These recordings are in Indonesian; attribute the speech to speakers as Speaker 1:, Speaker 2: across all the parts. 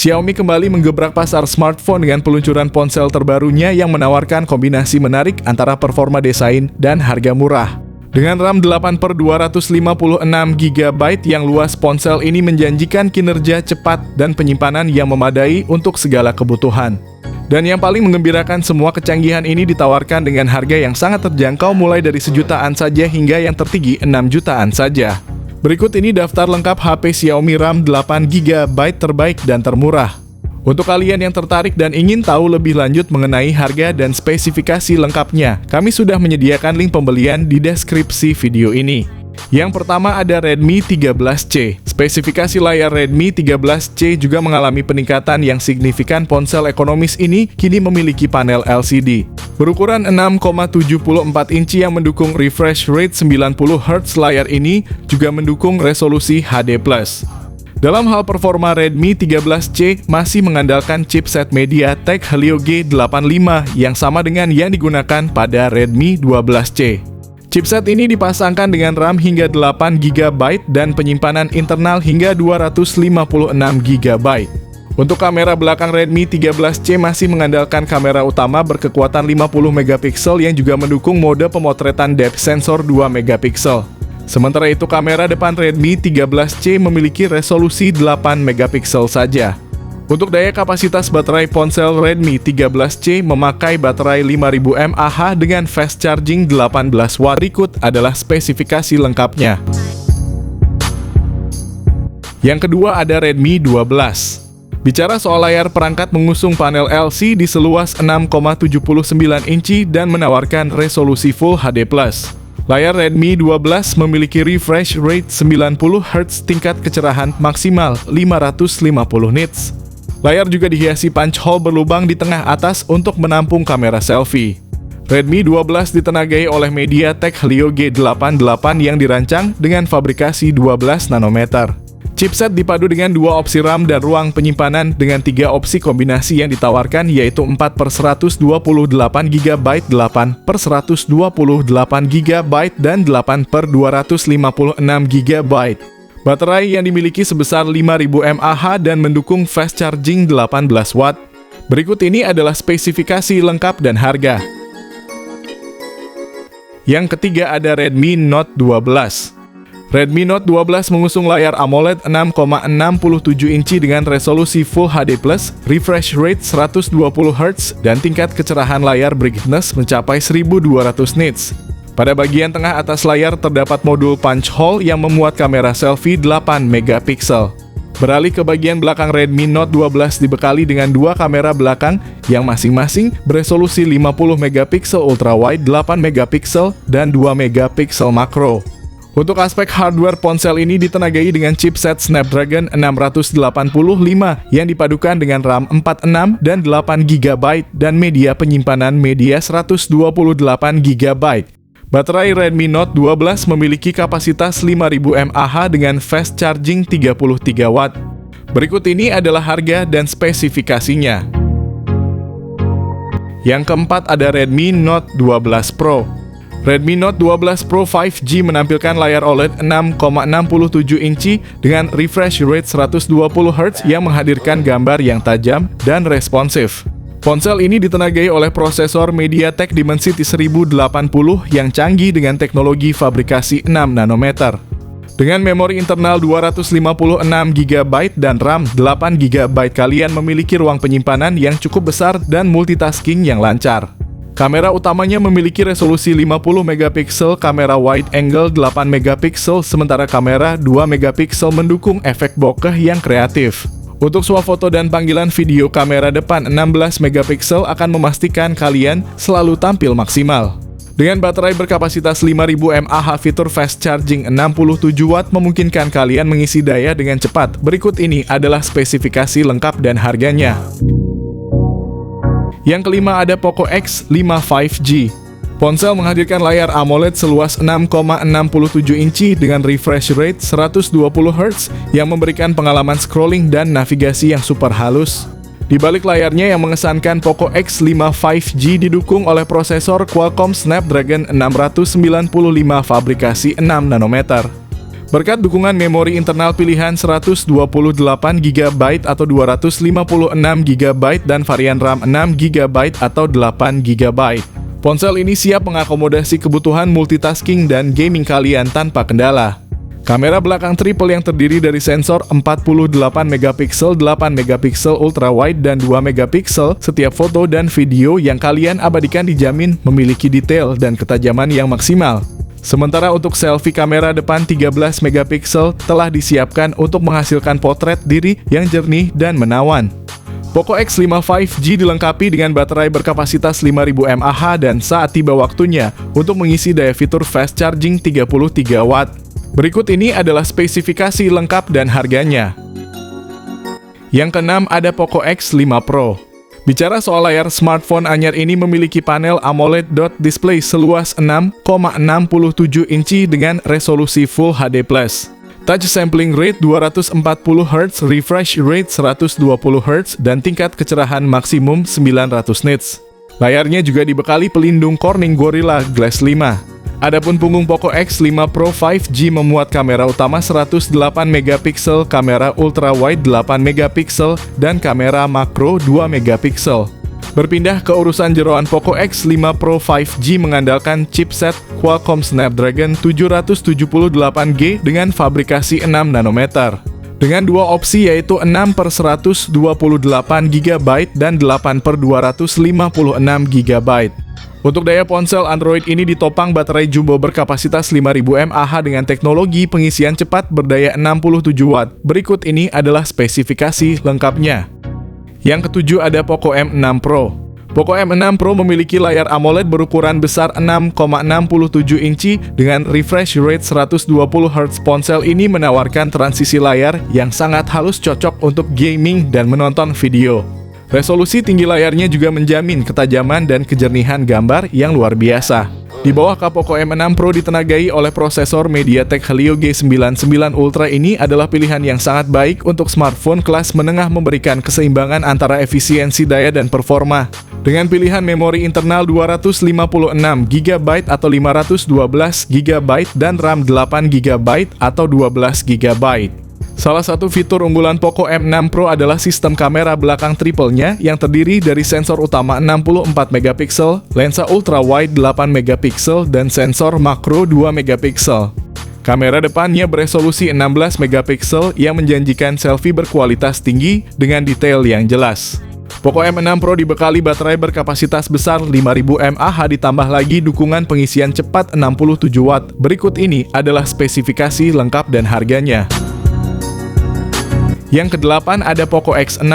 Speaker 1: Xiaomi kembali menggebrak pasar smartphone dengan peluncuran ponsel terbarunya yang menawarkan kombinasi menarik antara performa desain dan harga murah. Dengan RAM 8/256GB yang luas, ponsel ini menjanjikan kinerja cepat dan penyimpanan yang memadai untuk segala kebutuhan. Dan yang paling menggembirakan, semua kecanggihan ini ditawarkan dengan harga yang sangat terjangkau, mulai dari sejutaan saja hingga yang tertinggi 6 jutaan saja. Berikut ini daftar lengkap HP Xiaomi RAM 8GB terbaik dan termurah. Untuk kalian yang tertarik dan ingin tahu lebih lanjut mengenai harga dan spesifikasi lengkapnya, kami sudah menyediakan link pembelian di deskripsi video ini. Yang pertama ada Redmi 13C. Spesifikasi layar Redmi 13C juga mengalami peningkatan yang signifikan. Ponsel ekonomis ini kini memiliki panel LCD berukuran 6,74 inci yang mendukung refresh rate 90Hz. Layar ini juga mendukung resolusi HD+. Dalam hal performa, Redmi 13C masih mengandalkan chipset MediaTek Helio G85 yang sama dengan yang digunakan pada Redmi 12C. Chipset ini dipasangkan dengan RAM hingga 8GB dan penyimpanan internal hingga 256GB. Untuk kamera belakang, Redmi 13C masih mengandalkan kamera utama berkekuatan 50MP yang juga mendukung mode pemotretan depth sensor 2MP. Sementara itu, kamera depan Redmi 13C memiliki resolusi 8MP saja. Untuk daya kapasitas baterai, ponsel Redmi 13C memakai baterai 5000 mAh dengan fast charging 18W. Berikut adalah spesifikasi lengkapnya. Yang kedua ada Redmi 12. Bicara soal layar, perangkat mengusung panel LCD seluas 6,79 inci dan menawarkan resolusi Full HD+. Layar Redmi 12 memiliki refresh rate 90Hz, tingkat kecerahan maksimal 550 nits. Layar juga dihiasi punch hole berlubang di tengah atas untuk menampung kamera selfie. Redmi 12 ditenagai oleh MediaTek Helio G88 yang dirancang dengan fabrikasi 12 nanometer. Chipset dipadu dengan 2 opsi RAM dan ruang penyimpanan dengan 3 opsi kombinasi yang ditawarkan, yaitu 4/128GB, 8/128GB, dan 8/256GB. Baterai yang dimiliki sebesar 5000 mAh dan mendukung fast charging 18W. Berikut ini adalah spesifikasi lengkap dan harga. Yang ketiga ada Redmi Note 12. Redmi Note 12 mengusung layar AMOLED 6,67 inci dengan resolusi Full HD+, refresh rate 120Hz, dan tingkat kecerahan layar brightness mencapai 1200 nits. Pada bagian tengah atas layar terdapat modul punch hole yang memuat kamera selfie 8MP. Beralih ke bagian belakang, Redmi Note 12 dibekali dengan 2 kamera belakang yang masing-masing beresolusi 50MP ultrawide, 8MP, dan 2MP makro. Untuk aspek hardware, ponsel ini ditenagai dengan chipset Snapdragon 685 yang dipadukan dengan RAM 46 dan 8GB dan media penyimpanan media 128GB. Baterai Redmi Note 12 memiliki kapasitas 5000 mAh dengan fast charging 33W. Berikut ini adalah harga dan spesifikasinya. Yang keempat ada Redmi Note 12 Pro. Redmi Note 12 Pro 5G menampilkan layar OLED 6,67 inci dengan refresh rate 120Hz yang menghadirkan gambar yang tajam dan responsif. Ponsel ini ditenagai oleh prosesor MediaTek Dimensity 1080 yang canggih dengan teknologi fabrikasi 6 nanometer. Dengan memori internal 256GB dan RAM 8GB, kalian memiliki ruang penyimpanan yang cukup besar dan multitasking yang lancar. Kamera utamanya memiliki resolusi 50MP, kamera wide angle 8MP, sementara kamera 2MP mendukung efek bokeh yang kreatif. Untuk swafoto dan panggilan video, kamera depan 16MP akan memastikan kalian selalu tampil maksimal. Dengan baterai berkapasitas 5000 mAh, fitur fast charging 67W memungkinkan kalian mengisi daya dengan cepat. Berikut ini adalah spesifikasi lengkap dan harganya. Yang kelima ada Poco X5 5G. Ponsel menghadirkan layar AMOLED seluas 6,67 inci dengan refresh rate 120Hz yang memberikan pengalaman scrolling dan navigasi yang super halus. Di balik layarnya yang mengesankan, Poco X5 5G didukung oleh prosesor Qualcomm Snapdragon 695 fabrikasi 6 nanometer. Berkat dukungan memori internal pilihan 128GB atau 256GB dan varian RAM 6GB atau 8GB. Ponsel ini siap mengakomodasi kebutuhan multitasking dan gaming kalian tanpa kendala. Kamera belakang triple yang terdiri dari sensor 48MP, 8MP ultra wide dan 2MP, setiap foto dan video yang kalian abadikan dijamin memiliki detail dan ketajaman yang maksimal. Sementara untuk selfie kamera depan 13MP telah disiapkan untuk menghasilkan potret diri yang jernih dan menawan. Poco X5 5G dilengkapi dengan baterai berkapasitas 5000 mAh dan saat tiba waktunya untuk mengisi daya fitur fast charging 33 watt. Berikut ini adalah spesifikasi lengkap dan harganya. Yang keenam ada Poco X5 Pro. Bicara soal layar, smartphone anyar ini memiliki panel AMOLED dot display seluas 6,67 inci dengan resolusi Full HD+. Touch sampling rate 240Hz, refresh rate 120Hz, dan tingkat kecerahan maksimum 900 nits. Layarnya juga dibekali pelindung Corning Gorilla Glass 5. Adapun punggung Poco X5 Pro 5G memuat kamera utama 108MP, kamera ultra wide 8MP, dan kamera makro 2MP. Berpindah ke urusan jeroan, Poco X5 Pro 5G mengandalkan chipset Qualcomm Snapdragon 778G dengan fabrikasi 6 nanometer. Dengan dua opsi yaitu 6/128GB dan 8/256GB. Untuk daya ponsel Android ini ditopang baterai jumbo berkapasitas 5000 mAh dengan teknologi pengisian cepat berdaya 67 watt. Berikut ini adalah spesifikasi lengkapnya. Yang ketujuh ada Poco M6 Pro. Poco M6 Pro memiliki layar AMOLED berukuran besar 6,67 inci dengan refresh rate 120Hz. Ponsel ini menawarkan transisi layar yang sangat halus, cocok untuk gaming dan menonton video. Resolusi tinggi layarnya juga menjamin ketajaman dan kejernihan gambar yang luar biasa. Di bawah Poco M6 Pro ditenagai oleh prosesor MediaTek Helio G99 Ultra. Ini adalah pilihan yang sangat baik untuk smartphone kelas menengah, memberikan keseimbangan antara efisiensi daya dan performa. Dengan pilihan memori internal 256GB atau 512GB dan RAM 8GB atau 12GB. Salah satu fitur unggulan Poco M6 Pro adalah sistem kamera belakang triple-nya yang terdiri dari sensor utama 64MP, lensa ultra wide 8MP, dan sensor makro 2MP. Kamera depannya beresolusi 16MP yang menjanjikan selfie berkualitas tinggi dengan detail yang jelas. Poco M6 Pro dibekali baterai berkapasitas besar 5000 mAh ditambah lagi dukungan pengisian cepat 67 watt. Berikut ini adalah spesifikasi lengkap dan harganya. Yang kedelapan ada Poco X6.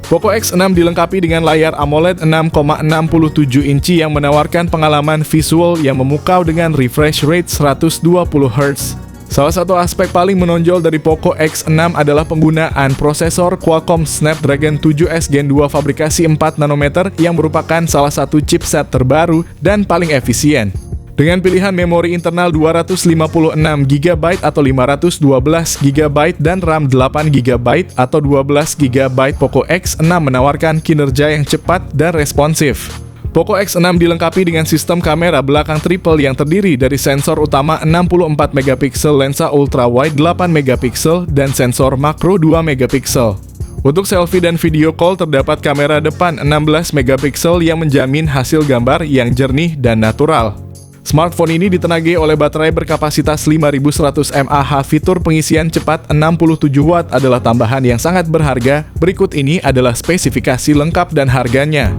Speaker 1: Poco X6 dilengkapi dengan layar AMOLED 6,67 inci yang menawarkan pengalaman visual yang memukau dengan refresh rate 120Hz. Salah satu aspek paling menonjol dari Poco X6 adalah penggunaan prosesor Qualcomm Snapdragon 7S Gen 2 fabrikasi 4 nanometer yang merupakan salah satu chipset terbaru dan paling efisien. Dengan pilihan memori internal 256GB atau 512GB dan RAM 8GB atau 12GB, Poco X6 menawarkan kinerja yang cepat dan responsif. Poco X6 dilengkapi dengan sistem kamera belakang triple yang terdiri dari sensor utama 64MP, lensa ultra wide 8MP, dan sensor makro 2MP. Untuk selfie dan video call terdapat kamera depan 16MP yang menjamin hasil gambar yang jernih dan natural. Smartphone ini ditenagai oleh baterai berkapasitas 5100 mAh. Fitur pengisian cepat 67 watt adalah tambahan yang sangat berharga. Berikut ini adalah spesifikasi lengkap dan harganya.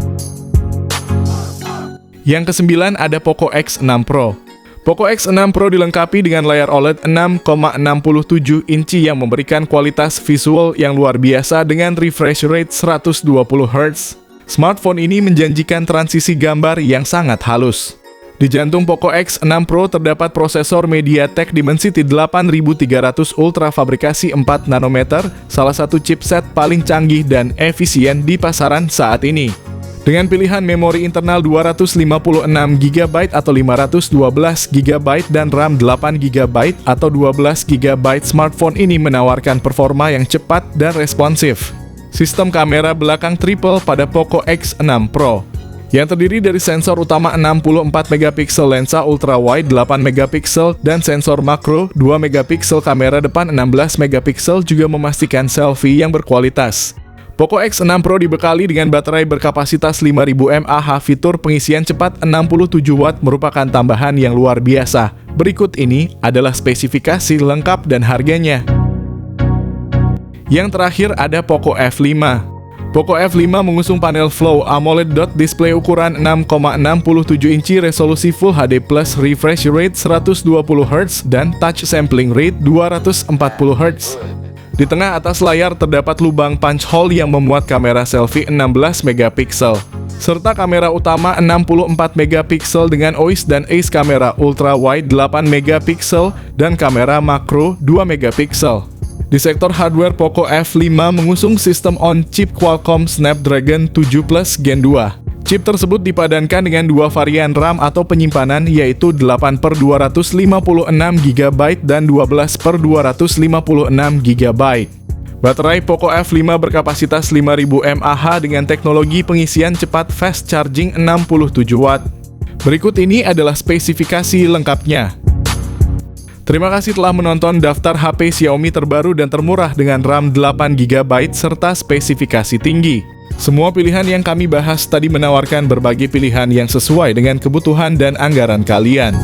Speaker 1: Yang kesembilan ada Poco X6 Pro. Poco X6 Pro dilengkapi dengan layar OLED 6,67 inci yang memberikan kualitas visual yang luar biasa dengan refresh rate 120Hz. Smartphone ini menjanjikan transisi gambar yang sangat halus. Di jantung Poco X6 Pro terdapat prosesor MediaTek Dimensity 8300 Ultra fabrikasi 4 nanometer, salah satu chipset paling canggih dan efisien di pasaran saat ini. Dengan pilihan memori internal 256GB atau 512GB dan RAM 8GB atau 12GB, smartphone ini menawarkan performa yang cepat dan responsif. Sistem kamera belakang triple pada Poco X6 Pro. yang terdiri dari sensor utama 64 megapiksel lensa ultrawide 8 megapiksel dan sensor makro 2 megapiksel. Kamera depan 16 megapiksel juga memastikan selfie yang berkualitas. Poco X6 Pro dibekali dengan baterai berkapasitas 5000 mAh. Fitur pengisian cepat 67 Watt merupakan tambahan yang luar biasa. Berikut ini adalah spesifikasi lengkap dan harganya. Yang terakhir ada Poco F5. Poco F5 mengusung panel Flow AMOLED dot display ukuran 6,67 inci, resolusi Full HD+, refresh rate 120Hz, dan touch sampling rate 240Hz. Di tengah atas layar terdapat lubang punch hole yang memuat kamera selfie 16 megapiksel, serta kamera utama 64 megapiksel dengan OIS dan ACE, kamera ultra wide 8 megapiksel, dan kamera makro 2 megapiksel. Di sektor hardware, Poco F5 mengusung sistem on-chip Qualcomm Snapdragon 7 Plus Gen 2. Chip tersebut dipadankan dengan dua varian RAM atau penyimpanan, yaitu 8/256 GB dan 12/256 GB. Baterai Poco F5 berkapasitas 5000 mAh dengan teknologi pengisian cepat fast charging 67 Watt. Berikut ini adalah spesifikasi lengkapnya. Terima kasih telah menonton daftar HP Xiaomi terbaru dan termurah dengan RAM 8 GB serta spesifikasi tinggi. Semua pilihan yang kami bahas tadi menawarkan berbagai pilihan yang sesuai dengan kebutuhan dan anggaran kalian.